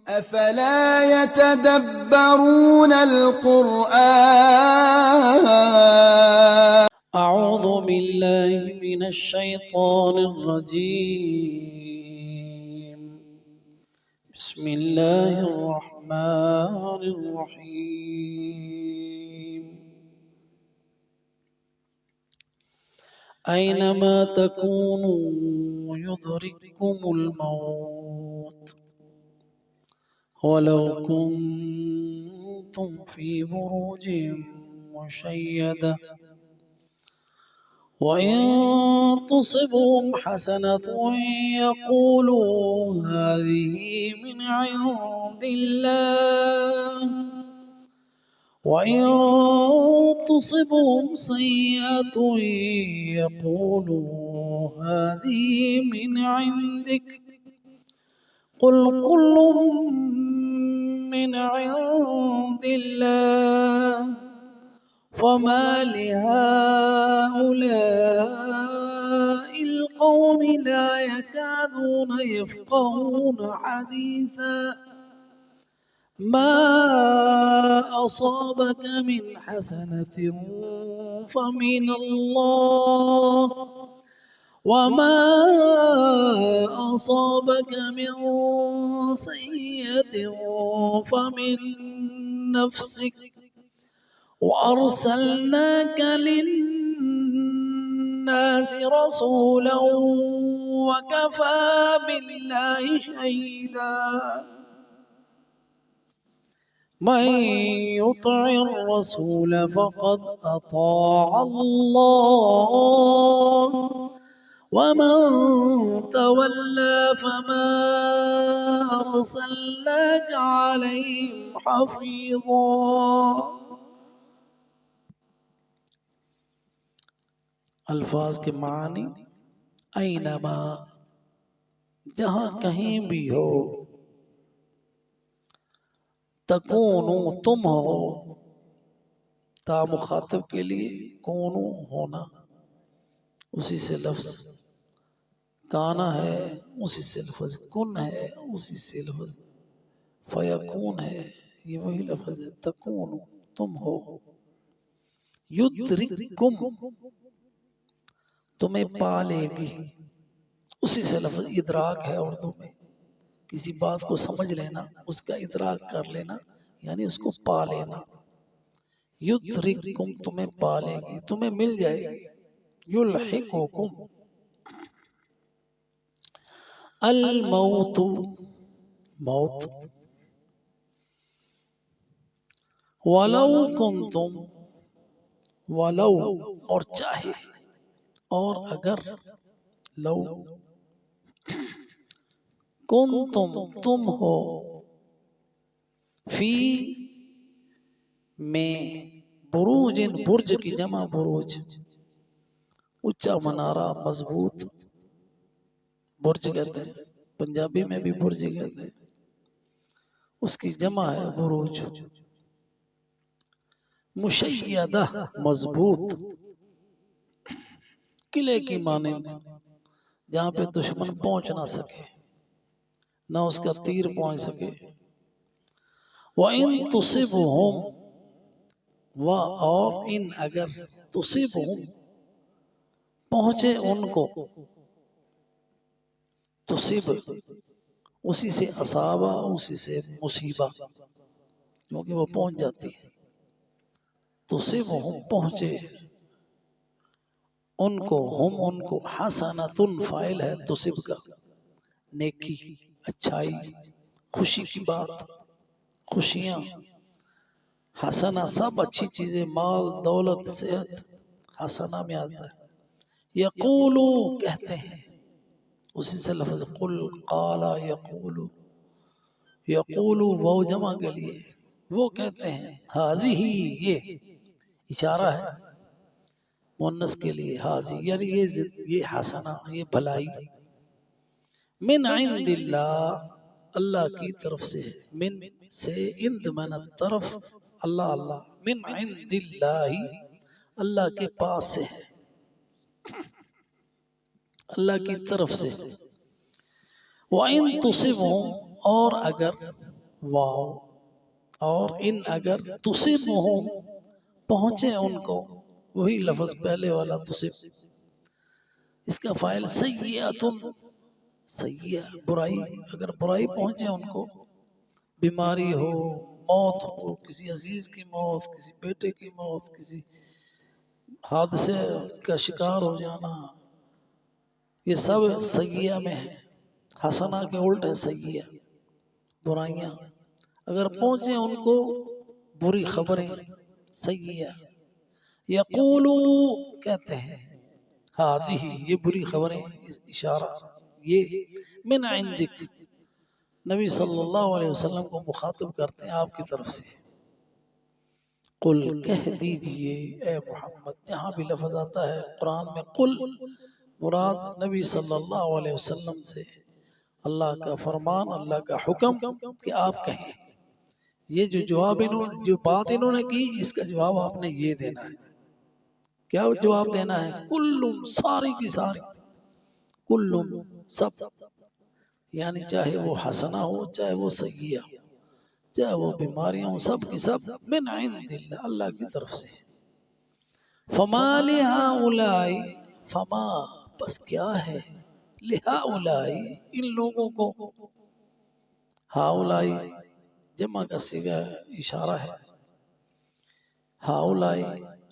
أفلا يتدبرون القرآن. أعوذ بالله من الشيطان الرجيم. بسم الله الرحمن الرحيم. أينما تكونوا يدرككم الموت ولو كنتم في بروج مشيدة وإن تصبهم حسنة يقولوا هذه من عند الله وإن تصبهم سيئة يقولوا هذه من عندك قل كل من عند الله فما لهؤلاء القوم لا يكادون يفقهون حديثا ما أصابك من حسنة فمن الله وما أصابك من سيئة فمن نفسك وأرسلناك للناس رسولا وكفى بالله شهيدا من يطع الرسول فقد أطاع الله ومن تولى فما أرسلناك عليهم حفيظا. الفاظ کے معنی اینما جہاں کہیں بھی ہو، تکونو تم ہو، تا مخاطب کے لیے کونو ہونا، اسی سے لفظ کانا ہے، اسی سے لفظ کن ہے، اسی سے لفظ فیکون ہے، یہ وہی لفظ ہے تکونو تم ہو، یدرککم تمہیں پالے گی، اسی سے لفظ ادراک ہے اردو میں، کسی بات کو سمجھ لینا، اس کا ادراک کر لینا، یعنی اس کو پا لینا. یدرککم تمہیں پالے گی، تمہیں مل جائے گی. یلحقکم الموت موت ولو کنتم ولو اور چاہے اور اگر لو کنتم تم ہو فی میں بروج برج کی جمع بروج اونچا منارہ مضبوط برج کہتے ہیں، پنجابی میں بھی برج کہتے ہیں، اس کی جمع ہے بروج. مشیدہ مضبوط قلعے کی مانند جہاں پہ دشمن پہنچ نہ سکے، نہ اس کا تیر پہنچ سکے. وَإِن تُصِبْهُمْ اور ان اگر تُصِبْهُمْ پہنچے ان کو، تصب اسی سے اصابہ اسی سے مصیبہ کیونکہ وہ پہنچ جاتی ہے. تصبهم پہنچے ان کو ہم ان کو حسنۃ فاعل ہے تصب کا، نیکی اچھائی خوشی کی بات خوشیاں، حسنہ سب اچھی چیزیں، مال دولت صحت حسنہ میں آتا ہے. یقولو کہتے ہیں، اسی سے لفظ قل قال یقولو، یقولو وہ جمع کے لیے وہ کہتے ہیں، ہذہ یہ اشارہ ہے مؤنث کے لیے، ہذہ یعنی یہ حسنہ یہ بھلائی، من عند اللہ اللہ کی طرف سے ہے، من سے اند من طرف اللہ اللہ، من عند اللہ اللہ کے پاس سے ہے، اللہ کی طرف سے. وَإِن تُصِبْهُمْ اور اگر واو، اور ان اگر تصبہم پہنچے ان کو، وہی لفظ پہلے والا تصب، اس کا فاعل سیئۃ، سیئہ برائی، اگر برائی پہنچے ان کو، بیماری ہو، موت ہو، کسی عزیز کی موت، کسی بیٹے کی موت، کسی حادثے کا شکار ہو جانا، یہ سب سیئہ میں ہے۔ حسنہ کے الٹ ہے سیئہ، برائیاں اگر پہنچے ان کو، بری خبریں، سیئہ، یقولو کہتے ہیں، ہادی یہ بری خبریں، اشارہ یہ من عندک، نبی صلی اللہ علیہ وسلم کو مخاطب کرتے ہیں آپ کی طرف سے۔ قل کہہ دیجئے اے محمد، جہاں بھی لفظ آتا ہے قرآن میں قل، مراد نبی صلی اللہ علیہ وسلم سے اللہ کا فرمان، اللہ کا حکم کہ آپ کہیں۔ یہ جو بات انہوں نے کی، اس کا جواب آپ نے یہ دینا ہے۔ کیا جواب دینا ہے؟ کل، ساری کی ساری، کل سب، یعنی چاہے وہ حسنہ ہو، چاہے وہ سیئہ، چاہے وہ بیماریاں ہوں، سب کی سب من عند اللہ، اللہ کی طرف سے۔ فما لہؤلاء، فما پس کیا ہے، لہؤلاء ان لوگوں کو، ہؤلاء جمع کا صیغہ اشارہ ہے، ہؤلاء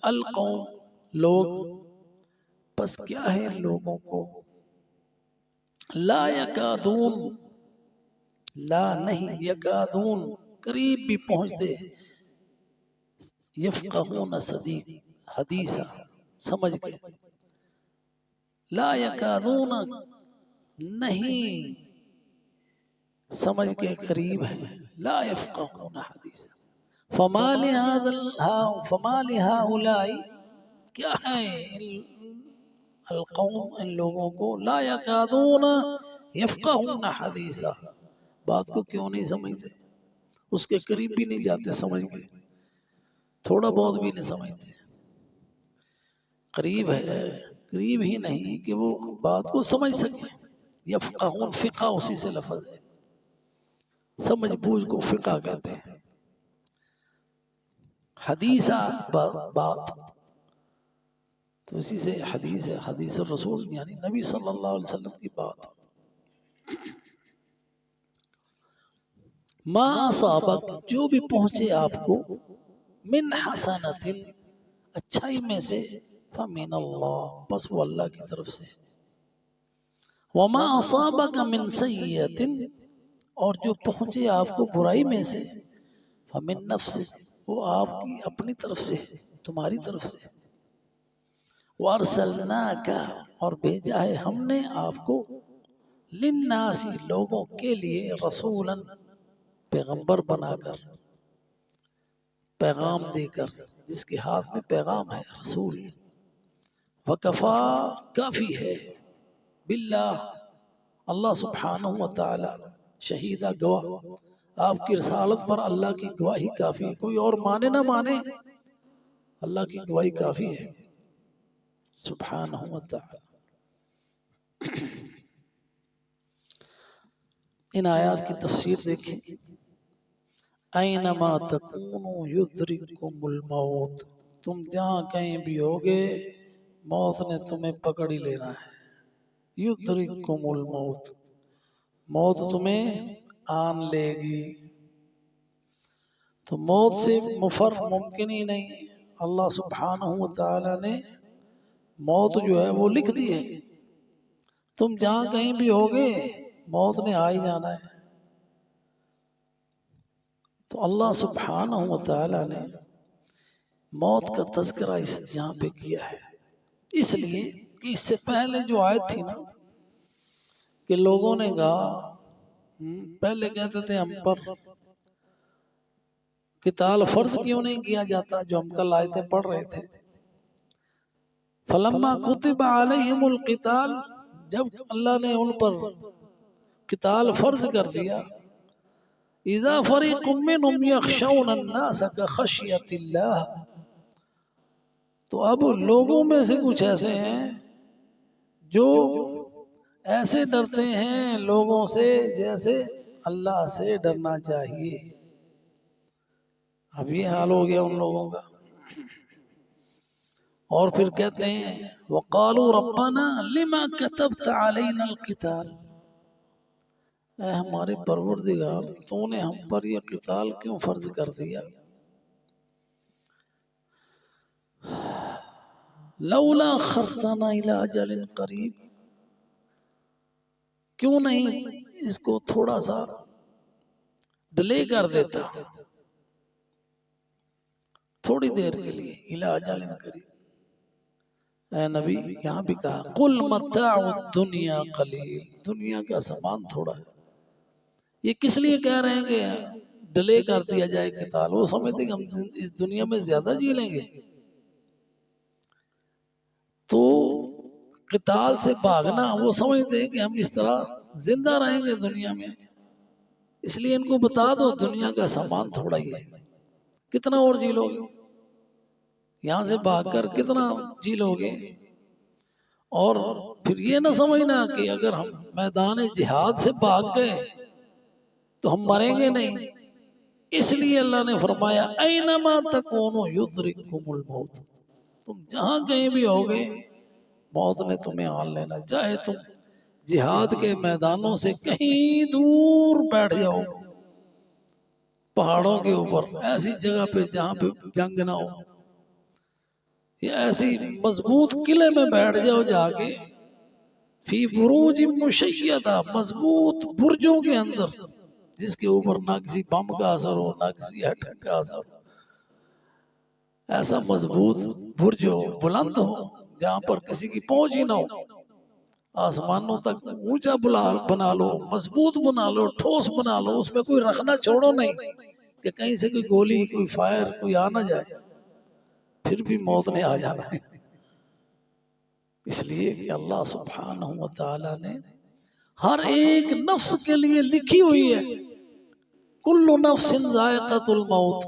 القوم لوگ، پس کیا ہے ان لوگوں کو، لا یکادون، لا نہیں، یکادون قریب بھی پہنچتے، یفقہون صدیق حدیثہ سمجھ کے، لا یکادون نہیں سمجھ کے قریب ہیں، لا یفقہون حدیثہ۔ فما لہؤلاء کیا ہے القوم ان لوگوں کو، لا یکادون یفقہون حدیثہ، بات کو کیوں نہیں سمجھتے، اس کے قریب بھی نہیں جاتے سمجھ کے، تھوڑا بہت بھی نہیں سمجھتے، قریب ہے، قریب ہی نہیں کہ وہ بات کو سمجھ سکتے۔ یفقہون فقہ اسی سے لفظ ہے، سمجھ بوجھ کو فقہ کہتے ہیں۔ حدیثہ بات، تو اسی سے حدیث ہے، حدیث الرسول یعنی نبی صلی اللہ علیہ وسلم کی بات۔ ما اصابک جو بھی پہنچے آپ کو، من حسنۃ اچھائی میں سے، فمن اللہ بس وہ اللہ کی طرف سے، وما اصابک من سیئۃ اور جو پہنچے آپ کو برائی میں سے، فمن نفسک وہ آپ کی اپنی طرف سے، تمہاری طرف سے، وارسلناک اور بھیجا ہے ہم نے آپ کو، للناس لوگوں کے لیے، رسولا پیغمبر بنا کر، پیغام دے کر، جس کے ہاتھ میں پیغام ہے، رسول، وکفا کافی ہے، باللہ اللہ سبحانہ وتعالی، شہیدہ گواہ، آپ کی رسالت پر اللہ کی گواہی کافی ہے، کوئی اور مانے نہ مانے اللہ کی گواہی کافی ہے سبحانہ وتعالی۔ ان آیات کی تفسیر دیکھیں، اینما تکونوا یدرککم الموت، تم جہاں کہیں بھی ہوگے موت نے تمہیں پکڑ ہی لینا ہے، یدرککم الموت، موت تمہیں آن لے گی، تو موت سے مفر ممکن ہی نہیں، اللہ سبحانہ وتعالی نے موت جو ہے وہ لکھ دی ہے، تم جہاں کہیں بھی ہوگے موت نے آ ہی جانا ہے۔ تو اللہ سبحانہ وتعالی نے موت کا تذکرہ یہاں پہ کیا ہے، اس لیے کہ اس سے پہلے جو آیت تھی نا، کہ لوگوں نے کہا، پہلے کہتے تھے ہم پر قتال فرض کیوں نہیں کیا جاتا، جو ہم کل آیتیں پڑھ رہے تھے، فلما کتب علیہم القتال، جب اللہ نے ان پر قتال فرض کر دیا، اذا فریق منہم یخشون الناس کخشیۃ اللہ، تو اب لوگوں میں سے کچھ ایسے ہیں جو ایسے ڈرتے ہیں لوگوں سے جیسے اللہ سے ڈرنا چاہیے۔ اب یہ حال ہو گیا ان لوگوں کا۔ اور پھر کہتے ہیں وَقَالُوا رَبَّنَا لِمَا كَتَبْتَ عَلَيْنَا الْقِتَالَ، اے ہمارے پروردگار تو نے ہم پر یہ قتال کیوں فرض کر دیا؟ لولا اخرتنا الى اجل قریب، کیوں نہیں اس کو تھوڑا سا ڈیلے کر دیتا، تھوڑی دیر کے لیے، الى اجل قریب۔ اے نبی یہاں بھی کہا قل متاع الدنیا قلیل، دنیا کا سامان تھوڑا ہے۔ یہ کس لیے کہہ رہے ہیں کہ ڈیلے کر دیا جائے قتال؟ وہ سمجھتے کہ ہم اس دنیا میں زیادہ جی لیں گے، تو قتال سے بھاگنا وہ سمجھتے ہیں کہ ہم اس طرح زندہ رہیں گے دنیا میں، اس لیے ان کو بتا دو دنیا کا سامان تھوڑا ہی ہے، کتنا اور جی لو گے، یہاں سے بھاگ کر کتنا جی لو گے؟ اور پھر یہ نہ سمجھنا کہ اگر ہم میدان جہاد سے بھاگ گئے تو ہم مریں گے نہیں، اس لیے اللہ نے فرمایا اینما تکونوا یدرککم الموت، تم جہاں کہیں بھی ہوگے موت نے تمہیں آن لینا، چاہے تم جہاد کے میدانوں سے کہیں دور بیٹھ جاؤ، پہاڑوں کے اوپر ایسی جگہ پہ جہاں پہ جنگ نہ ہو، یا ایسی مضبوط قلعے میں بیٹھ جاؤ جا کے، فی بروج مشیدہ، مضبوط برجوں کے اندر جس کے اوپر نہ کسی بم کا اثر ہو نہ کسی ایٹم کا اثر ہو، ایسا مضبوط برج ہو، بلند ہو، جہاں پر کسی کی پہنچ ہی نہ ہو، آسمانوں تک اونچا بنا لو، مضبوط بنا لو، ٹھوس بنا لو، اس میں کوئی رکھنا چھوڑو نہیں کہ کہیں سے کوئی گولی کوئی فائر کوئی آ نہ جائے، پھر بھی موت نے آ جانا ہے۔ اس لیے کہ اللہ سبحانہ وتعالی نے ہر ایک نفس کے لیے لکھی ہوئی ہے کل نفس ذائقۃ الموت،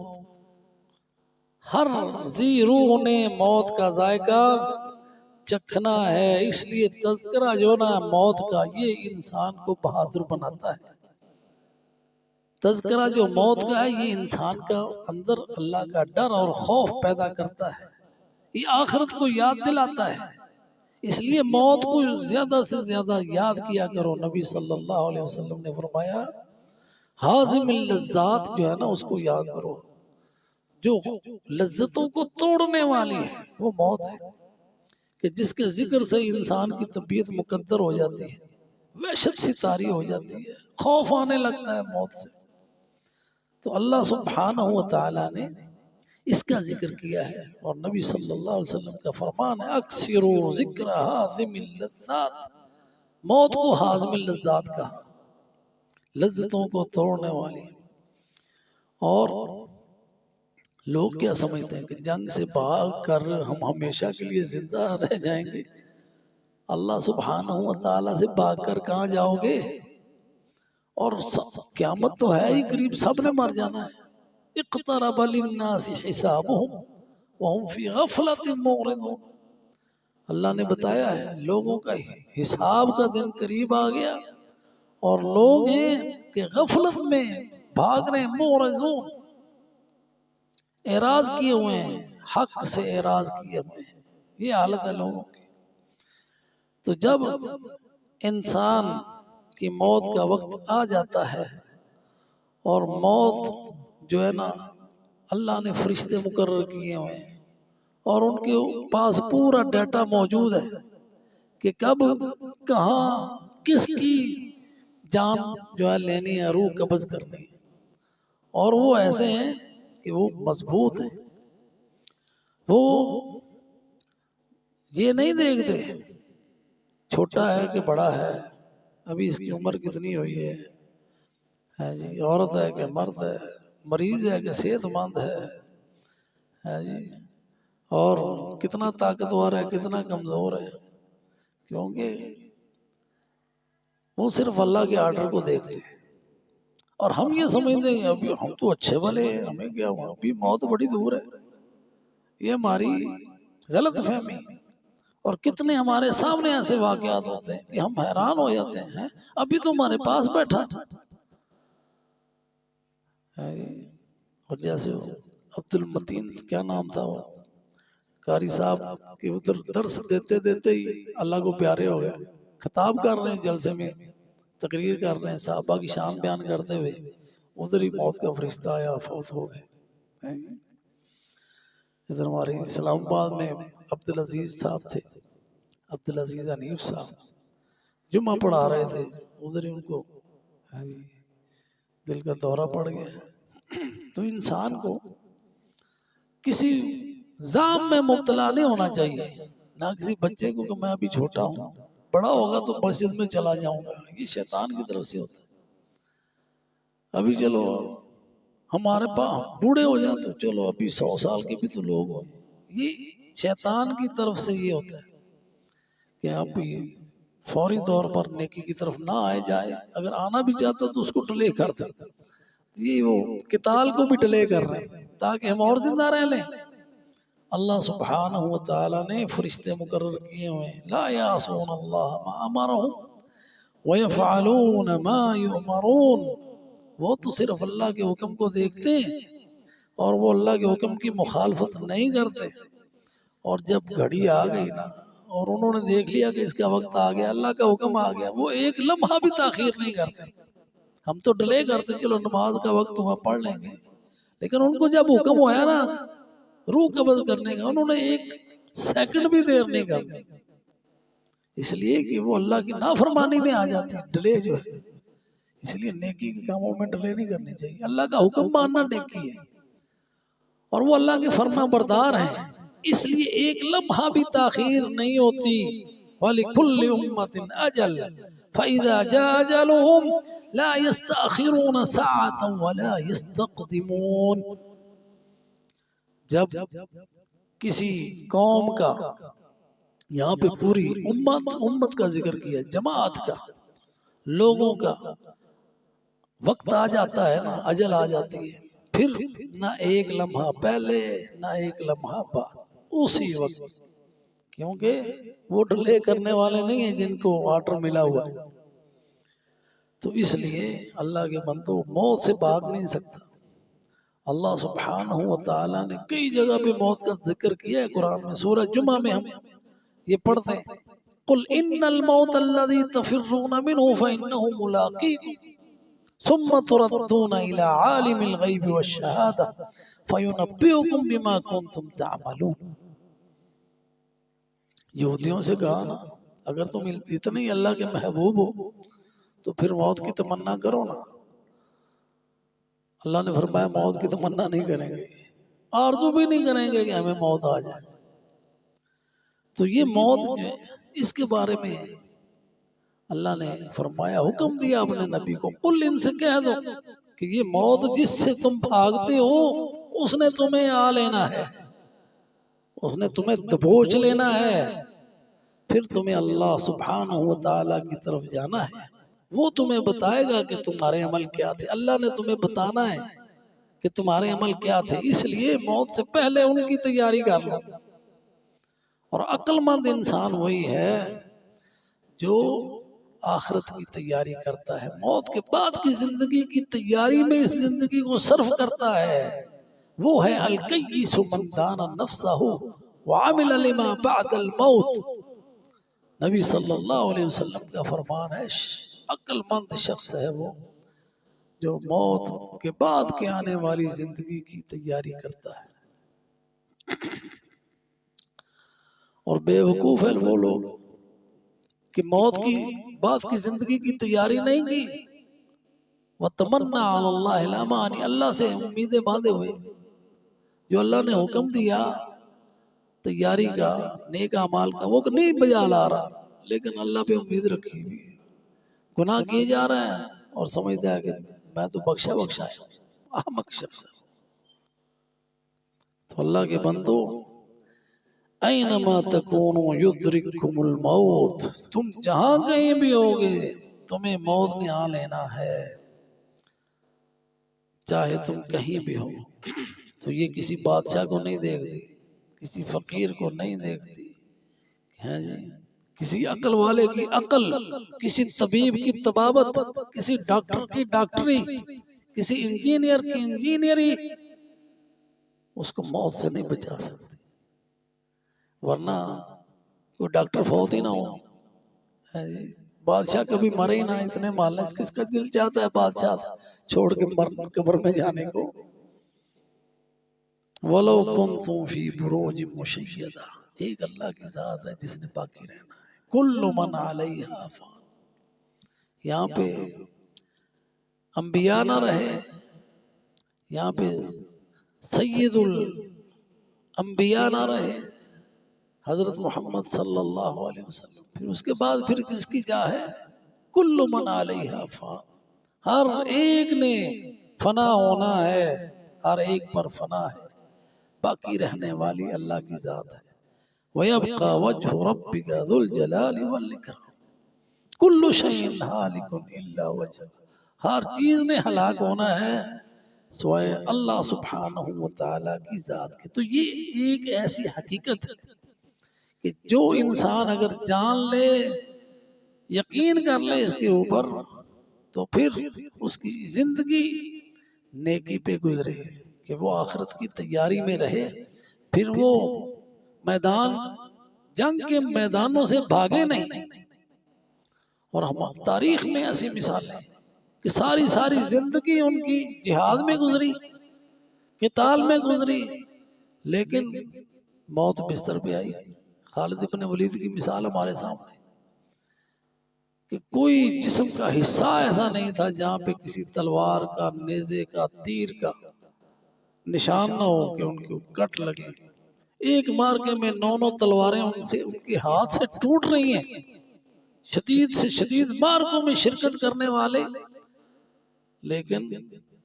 ہر ذی روح نے موت کا ذائقہ چکھنا ہے، اس لیے تذکرہ جو نا موت کا یہ انسان کو بہادر بناتا ہے، تذکرہ جو موت کا ہے یہ انسان کا اندر اللہ کا ڈر اور خوف پیدا کرتا ہے، یہ آخرت کو یاد دلاتا ہے، اس لیے موت کو زیادہ سے زیادہ یاد کیا کرو۔ نبی صلی اللہ علیہ وسلم نے فرمایا حازم اللذات جو ہے نا اس کو یاد کرو، جو لذتوں کو توڑنے والی ہے وہ موت ہے، کہ جس کے ذکر سے انسان کی طبیعت مقدر ہو جاتی ہے، وحشت سی طاری ہو جاتی ہے، خوف آنے لگتا ہے موت سے۔ تو اللہ سبحانہ وتعالی نے اس کا ذکر کیا ہے، اور نبی صلی اللہ علیہ وسلم کا فرمان ہے اکثروا ذکر حازم اللذات، موت کو حازم اللذات کہا، لذتوں کو توڑنے والی۔ اور لوگ کیا سمجھتے ہیں کہ جنگ سے بھاگ کر ہم ہمیشہ کے لیے زندہ رہ جائیں گے؟ اللہ سبحانہ وتعالی سے بھاگ کر کہاں جاؤ گے؟ اور قیامت تو ہے ہی قریب، سب نے مر جانا ہے۔ اقترب للناس حسابهم وهم فی غفلۃ معرضون، اللہ نے بتایا ہے لوگوں کا حساب کا دن قریب آ گیا، اور لوگ ہیں کہ غفلت میں بھاگ رہے، معرضون، اعراض کیے ہوئے ہیں، حق سے اعراض کیے ہوئے ہیں، یہ حالت ہے لوگوں کی۔ تو جب انسان کی موت کا وقت آ جاتا ہے، اور موت جو ہے نا اللہ نے فرشتے مقرر کیے ہوئے ہیں، اور ان کے پاس پورا ڈیٹا موجود ہے کہ کب کہاں کس کی جان جو ہے لینی ہے، روح قبض کرنی ہے، اور وہ ایسے ہیں کہ وہ مضبوط ہیں، وہ یہ نہیں دیکھتے چھوٹا ہے کہ بڑا ہے، ابھی اس کی عمر کتنی ہوئی ہے جی، عورت ہے کہ مرد ہے، مریض ہے کہ صحت مند ہے جی، اور کتنا طاقتور ہے کتنا کمزور ہے، کیونکہ وہ صرف اللہ کے آرڈر کو دیکھتے ہیں، اور ہم یہ سمجھتے ہیں ابھی ہم تو اچھے بھلے ہیں، ہمیں کیا ہوا، ابھی موت بڑی دور ہے، یہ ہماری غلط فہمی۔ اور کتنے ہمارے سامنے ایسے واقعات ہوتے ہیں کہ ہم حیران ہو جاتے ہیں، ابھی تو ہمارے پاس بیٹھا، ہے جی۔ اور جیسے وہ عبد المتین کیا نام تھا وہ قاری صاحب کہ ادھر درس دیتے دیتے ہی اللہ کو پیارے ہو گئے، خطاب کر رہے ہیں جلسے میں، تقریر کر رہے ہیں، صحابہ کی شان بیان کرتے ہوئے ادھر ہی موت کا فرشتہ آیا، فوت ہو گئے۔ ادھر ہمارے اسلام آباد میں عبدالعزیز صاحب تھے، عبدالعزیز حنیف صاحب جمعہ پڑھا رہے تھے، ادھر ہی ان کو دل کا دورہ پڑ گیا۔ تو انسان کو کسی زام میں مبتلا نہیں ہونا چاہیے، نہ کسی بچے کو کہ میں ابھی چھوٹا ہوں، بڑا ہوگا تو مسجد میں چلا جاؤں گا، یہ شیطان کی طرف سے ہوتا ہے۔ ابھی چلو ہمارے پاس بوڑھے ہو جائیں تو چلو ابھی 100 سال کے بھی تو لوگ ہو، یہ شیطان کی طرف سے یہ ہوتا ہے کہ آپ فوری طور پر نیکی کی طرف نہ آئے جائے، اگر آنا بھی چاہتا تو اس کو ڈیلے کر دیں، یہ وہ قتال کو بھی ڈیلے کر رہے ہیں تاکہ ہم اور زندہ رہ لیں۔ اللہ سبحانہ وتعالی نے فرشتے مقرر کیے ہوئے ہیں، لا یعصون اللہ ما امرہم ویفعلون ما یؤمرون، وہ تو صرف اللہ کے حکم کو دیکھتے ہیں اور وہ اللہ کے حکم کی مخالفت نہیں کرتے، اور جب گھڑی آ گئی نا اور انہوں نے دیکھ لیا کہ اس کا وقت آ گیا، اللہ کا حکم آ گیا، وہ ایک لمحہ بھی تاخیر نہیں کرتے۔ ہم تو ڈیلے کرتے چلو نماز کا وقت ہوا پڑھ لیں گے، لیکن ان کو جب حکم ہوا نا روح قبض کرنے کا، انہوں نے ایک سیکنڈ بھی دیر نہیں کرنی، اس لیے کہ وہ اللہ کی نافرمانی میں آ جاتی ہے ڈیلے جو ہے۔ اس لیے نیکی کے کاموں میں ڈیلے نہیں کرنی چاہیے، اللہ کا حکم ماننا نیکی ہے، اور وہ اللہ کے فرما بردار ہیں، اس لیے ایک لمحہ بھی تاخیر نہیں ہوتی۔ وَلِكُلِّ أُمَّةٍ أَجَلٌ فَإِذَا جَاءَ أَجَلُهُمْ لَا يَسْتَأْخِرُونَ سَاعَةً وَلَا يَسْتَقْدِمُونَ۔ جب کسی قوم کا، یہاں پہ پوری امت کا ذکر کیا، جماعت کا، لوگوں کا وقت آ جاتا ہے نا، اجل آ جاتی ہے، پھر نہ ایک لمحہ پہلے نہ ایک لمحہ بعد، اسی وقت، کیونکہ وہ ڈیلے کرنے والے نہیں ہیں جن کو آرڈر ملا ہوا ہے۔ تو اس لیے اللہ کے بندو موت سے بھاگ نہیں سکتا۔ اللہ سبحانہ وتعالی نے کئی جگہ پہ موت کا ذکر کیا ہے قرآن میں، سورہ جمعہ میں ہم یہ پڑھتے ہیں، قُلْ إِنَّ الْمَوْتَ الَّذِي تَفِرُّونَ مِنْهُ فَإِنَّهُ مُلَاقِيكُمْ ثُمَّ تُرَدُّونَ إِلَىٰ عَالِمِ الْغَيْبِ وَالشَّهَادَةِ فَيُنَبِّئُكُم بِمَا كُنتُمْ تَعْمَلُونَ۔ یہودیوں سے کہا نا اگر تم اتنے ہی اللہ کے محبوب ہو تو پھر موت کی تمنا کرو نا۔ اللہ نے فرمایا موت کی تمنا نہیں کریں گے، آرزو بھی نہیں کریں گے کہ ہمیں موت آ جائے۔ تو یہ موت جو ہے اس کے بارے میں اللہ نے فرمایا، حکم دیا اپنے نبی کو، قل ان سے کہہ دو کہ یہ موت جس سے تم بھاگتے ہو اس نے تمہیں آ لینا ہے، اس نے تمہیں دبوچ لینا ہے، پھر تمہیں اللہ سبحانہ وتعالی کی طرف جانا ہے، وہ تمہیں بتائے گا کہ تمہارے عمل کیا تھے۔ اللہ نے تمہیں بتانا ہے کہ تمہارے عمل کیا تھے، اس لیے موت سے پہلے ان کی تیاری کر لو۔ اور عقل مند انسان وہی ہے جو آخرت کی تیاری کرتا ہے، موت کے بعد کی زندگی کی تیاری میں اس زندگی کو صرف کرتا ہے، وہ ہے الکیس من دان نفسہ وعمل لما بعد الموت۔ نبی صلی اللہ علیہ وسلم کا فرمان ہے، عقل مند شخص ہے وہ جو موت کے بعد کے آنے والی زندگی کی تیاری کرتا ہے، اور بے وقوف ہے وہ لوگ کہ موت کی بعد کی زندگی کی تیاری نہیں کی، وَتَمَنَّا عَلَى اللَّهِ الْأَمَانِ، اللہ سے امیدیں باندھے ہوئے، جو اللہ نے حکم دیا تیاری کا، نیک اعمال کا، وہ نہیں بجا لا رہا، لیکن اللہ پہ امید رکھی ہوئی ہے، گناہ کیے جا رہا ہے اور سمجھتا ہے کہ میں تو بخشا ہے، احمق شخص ہے۔ تو اللہ کے بندو، اینما تکونوا یدرککم الموت، تم جہاں کہیں بھی ہوگے تمہیں موت نے آ لینا ہے، چاہے تم کہیں بھی ہو۔ تو یہ کسی بادشاہ کو نہیں دیکھتی، کسی فقیر کو نہیں دیکھتی، ہیں جی، کسی عقل والے کی عقل، کسی طبیب کی طبابت، کسی ڈاکٹر کی ڈاکٹری، کسی انجینئر کی انجینئری اس کو موت سے نہیں بچا سکتی، ورنہ کوئی ڈاکٹر فوت ہی نہ ہو، بادشاہ کبھی مرے ہی نہ، اتنے مالج، کس کا دل چاہتا ہے بادشاہ چھوڑ کے قبر میں جانے کو؟ وَلَوْ كُنْتُمْ فِي بُرُوجٍ مُشَيَّدَةٍ، ایک اللہ کی ذات ہے جس نے باقی رہنا ہے، كُلُّ مَنْ عَلَيْهَا فَانٍ، یہاں پہ انبیاء نہ رہے، یہاں پہ سید الانبیاء نہ رہے حضرت محمد صلی اللہ علیہ وسلم، پھر اس کے بعد پھر کس کی جا ہے؟ کل من علیہا فان، ہر ایک نے فنا ہونا ہے، ہر ایک پر فنا ہے، باقی رہنے والی اللہ کی ذات ہے۔ وَيَبْقَى وَجْهُ رَبِّكَ ذُو الْجَلَالِ وَالْإِكْرَامِ، کل شیء ہالک الا وجہہ، ہر چیز نے ہلاک ہونا ہے سوائے اللہ سبحانہ وتعالی کی ذات کے۔ تو یہ ایک ایسی حقیقت ہے کہ جو انسان اگر جان لے، یقین کر لے اس کے اوپر، تو پھر اس کی زندگی نیکی پہ گزرے کہ وہ آخرت کی تیاری میں رہے، پھر وہ میدان جنگ کے میدانوں سے بھاگے نہیں۔ اور ہم تاریخ میں ایسی مثالیں ہیں کہ ساری زندگی ان کی جہاد میں گزری، قتال میں گزری، لیکن موت بستر پہ آئی۔ خالد ابن ولید کی مثال ہمارے سامنے کہ کوئی جسم کا حصہ ایسا نہیں تھا جہاں پہ کسی تلوار کا، نیزے کا، تیر کا نشان نہ ہو کہ ان کو کٹ لگے۔ ایک مارکے میں 9 تلواریں ان کے ہاتھ سے ٹوٹ رہی ہیں، شدید سے شدید مارکوں میں شرکت کرنے والے، لیکن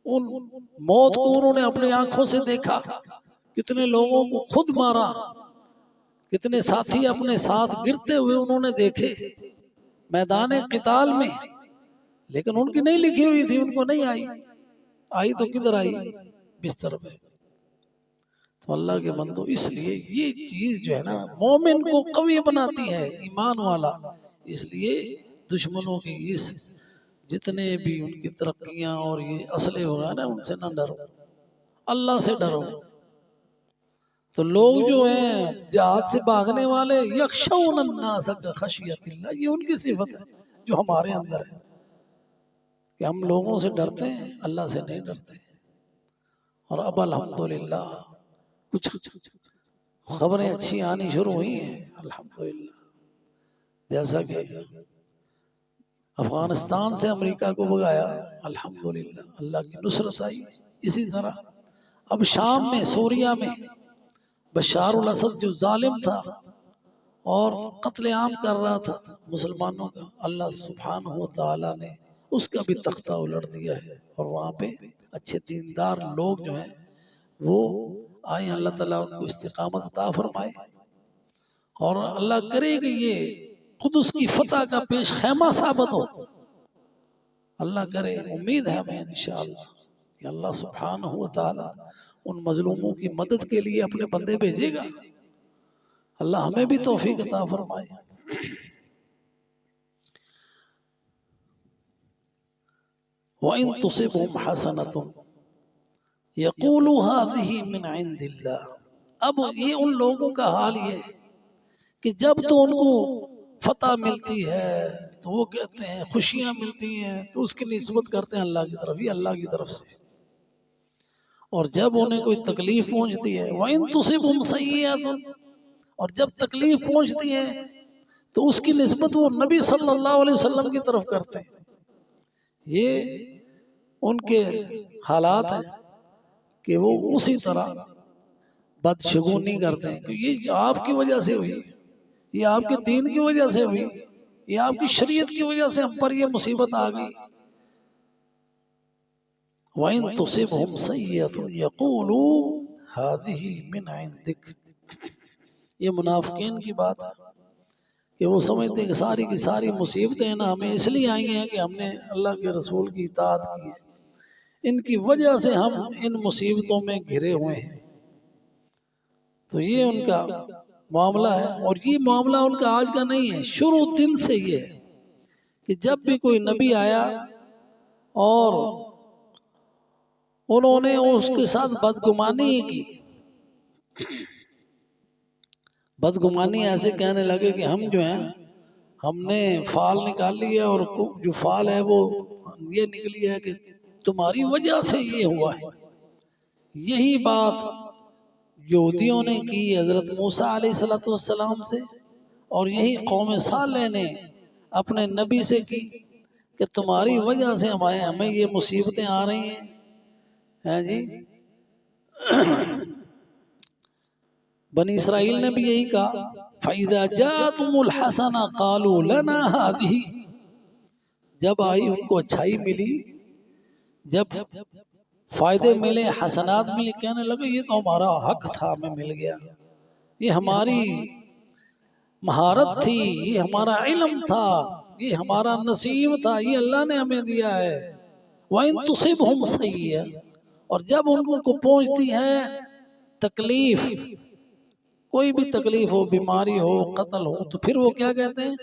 ان موت کو انہوں نے اپنی آنکھوں سے دیکھا۔ کتنے لوگوں کو خود مارا، کتنے ساتھی اپنے ساتھ گرتے ہوئے انہوں نے دیکھے میدان قتال میں، لیکن ان کی نہیں لکھی ہوئی تھی، ان کو نہیں آئی تو کدھر آئی؟ بستر میں۔ تو اللہ کے بندو، اس لیے یہ چیز جو ہے نا مومن کو قوی بناتی ہے، ایمان والا۔ اس لیے دشمنوں کی اس جتنے بھی ان کی ترقیاں اور یہ اسلحے وغیرہ ان سے نہ ڈرو، اللہ سے ڈرو۔ تو لوگ جو ہیں جہاد سے بھاگنے والے، یخشون الناس کخشیۃ اللہ، یہ ان کی صفت ہے جو ہمارے اندر ہے کہ ہم لوگوں سے ڈرتے ہیں، اللہ سے نہیں ڈرتے۔ اور اب الحمدللہ کچھ خبریں اچھی آنی شروع ہوئی ہیں الحمدللہ، جیسا کہ افغانستان سے امریکہ کو بھگایا، الحمدللہ اللہ کی نصرت آئی۔ اسی طرح اب شام میں، سوریہ میں بشار الاسد جو ظالم تھا اور قتل عام کر رہا تھا مسلمانوں کا، اللہ سبحانہ وتعالی نے اس کا بھی تختہ الٹ دیا ہے، اور وہاں پہ اچھے دیندار لوگ جو ہیں وہ آئے، اللہ تعالیٰ ان کو استقامت عطا فرمائے، اور اللہ کرے کہ یہ قدس کی فتح کا پیش خیمہ ثابت ہو۔ اللہ کرے، امید ہے ہمیں انشاءاللہ کہ اللہ سبحانہ وتعالی ان مظلوموں کی مدد کے لیے اپنے بندے بھیجے گا۔ اللہ ہمیں بھی توفیق عطا فرمائے۔ وَإِن تُصِبْهُمْ حَسَنَةٌ يَقُولُوا هَذِهِ مِنْ عِنْدِ اللَّهِ، اب یہ ان لوگوں کا حال یہ کہ جب تو ان کو فتح ملتی ہے تو وہ کہتے ہیں، خوشیاں ملتی ہیں تو اس کی نسبت کرتے ہیں اللہ کی طرف، یہ اللہ کی طرف سے، اور جب انہیں کوئی تکلیف پہنچتی ہے، وَإِن تُصِبْهُمْ سَيِّئَةٌ، اور جب تکلیف پہنچتی ہے تو اس کی نسبت وہ نبی صلی اللہ علیہ وسلم کی طرف کرتے ہیں۔ یہ ان کے حالات ہیں کہ وہ اسی طرح بدشگونی کرتے ہیں کہ یہ آپ کی وجہ سے ہوئی، یہ آپ کے دین کی وجہ سے ہوئی، یہ آپ کی شریعت کی وجہ سے ہم پر یہ مصیبت آ گئی۔ وَإِن تُصِبْهُمْ سَيِّئَةٌ يَقُولُوا هَذِهِ مِنْ عِنْدِكَ، یہ منافقین کی بات ہے کہ وہ سمجھتے ہیں کہ ساری کی ساری مصیبتیں نا ہمیں اس لیے آئی ہیں کہ ہم نے اللہ کے رسول کی اطاعت کی ہے، ان کی وجہ سے ہم ان مصیبتوں میں گھرے ہوئے ہیں۔ تو یہ ان کا معاملہ ہے، اور یہ معاملہ ان کا آج کا نہیں ہے، شروع دن سے یہ ہے کہ جب بھی کوئی نبی آیا اور انہوں نے اس کے ساتھ بدگمانی ہی کی. بدگمانی ایسے کہنے لگے کہ ہم جو ہیں ہم نے فال نکال لیا اور جو فال ہے وہ یہ نکلی ہے کہ تمہاری وجہ سے یہ ہوا ہے. یہی بات یہودیوں نے کی حضرت موسیٰ علیہ السلام سے، اور یہی قوم صالح نے اپنے نبی سے کی کہ تمہاری وجہ سے ہمیں یہ مصیبتیں آ رہی ہیں جی. بنی اسرائیل نے بھی یہی کہا فَإِذَا جَاءَتْهُمُ الْحَسَنَةُ قَالُوا لَنَا هَٰذِهِ. جب آئی ان کو اچھائی ملی، جب فائدے ملے، حسنات ملے، کہنے لگے یہ تو ہمارا حق تھا، ہمیں مل گیا، یہ ہماری مہارت تھی، یہ ہمارا علم تھا، یہ ہمارا نصیب تھا، یہ اللہ نے ہمیں دیا ہے. وَإِن تُصِبْهُمْ سَيِّئَةٌ. اور جب ان کو پہنچتی ہے تکلیف، کوئی بھی تکلیف ہو، بیماری ہو، قتل ہو، تو پھر وہ کیا کہتے ہیں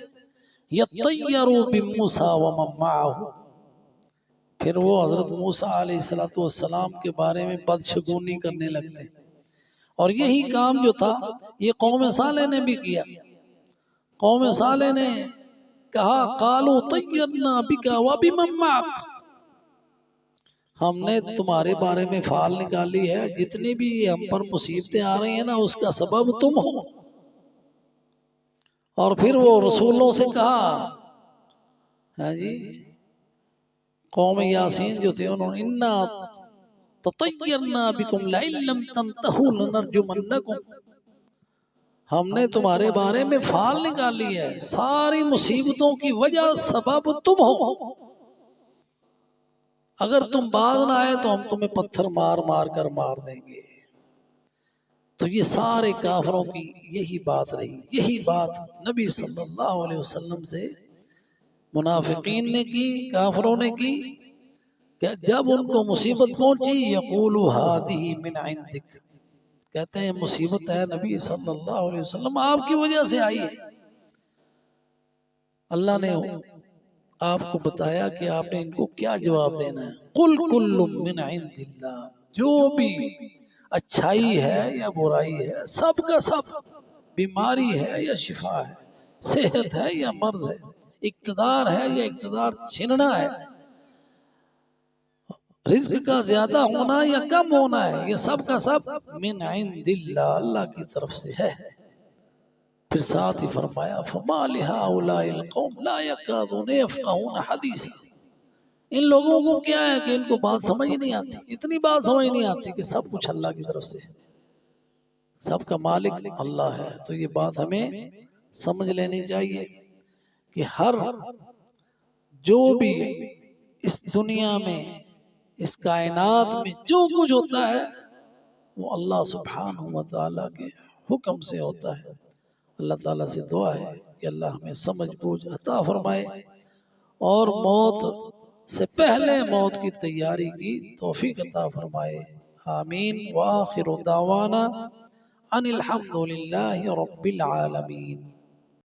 یَطَّیَّرُوا بِمُوسَىٰ وَمَن مَّعَهُ. پھر وہ حضرت موسیٰ علیہ السلام کے بارے میں بدشگونی کرنے لگتے. اور یہی کام جو تھا یہ قوم صالح نے بھی کیا. قوم صالح نے کہا قَالُوا طَيَّرْنَا بِكَ وَبِمَن مَّعَكَ. ہم نے تمہارے بارے میں فال نکالی ہے، جتنی بھی ہم پر مصیبتیں آ رہی ہیں نا اس کا سبب تم ہو. اور پھر وہ رسولوں سے کہا ہاں جی، قوم یاسین جو تھے انہوں نے اِنَّا تَطَيَّرْنَا بِكُمْ لَئِن لَّمْ تَنْتَهُوا لَنَرْجُمَنَّكُمْ. ہم نے تمہارے بارے میں فال نکالی ہے، ساری مصیبتوں کی وجہ سبب تم ہو، اگر تم باز نہ آئے تو ہم تمہیں پتھر مار مار کر مار دیں گے. تو یہ سارے کافروں کی یہی بات رہی. یہی بات نبی صلی اللہ علیہ وسلم سے منافقین نے کی، کافروں نے کی کہ جب ان کو مصیبت پہنچی یقولوا هذه من عندک، کہتے ہیں مصیبت ہے نبی صلی اللہ علیہ وسلم آپ کی وجہ سے آئی ہے. اللہ نے آپ کو بتایا کہ آپ نے ان کو کیا جواب دینا ہے. قل کل من عند اللہ. جو بھی اچھائی ہے یا برائی ہے سب کا سب، بیماری ہے یا شفا ہے، صحت ہے یا مرض ہے، اقتدار ہے یا اقتدار چھننا ہے، رزق کا زیادہ ہونا یا کم ہونا ہے، یہ سب کا سب من عند اللہ، اللہ کی طرف سے ہے. پھر ساتھ ہی فرمایا فَمَا لِهَٰؤُلَاءِ الْقَوْمِ لَا يَكَادُونَ يَفْقَهُونَ حَدِيثًا. ان لوگوں کو کیا ہے کہ ان کو بات سمجھ نہیں آتی، اتنی بات سمجھ نہیں آتی کہ سب کچھ اللہ کی طرف سے، سب کا مالک اللہ ہے. تو یہ بات ہمیں سمجھ لینی چاہیے کہ ہر جو بھی اس دنیا میں، اس کائنات میں جو کچھ ہوتا ہے وہ اللہ سبحانہ وتعالی کے حکم سے ہوتا ہے. اللہ تعالیٰ سے دعا ہے کہ اللہ ہمیں سمجھ بوجھ عطا فرمائے اور موت سے پہلے موت کی تیاری کی توفیق عطا فرمائے. آمین. وآخر دعوانا ان الحمد للہ رب العالمین.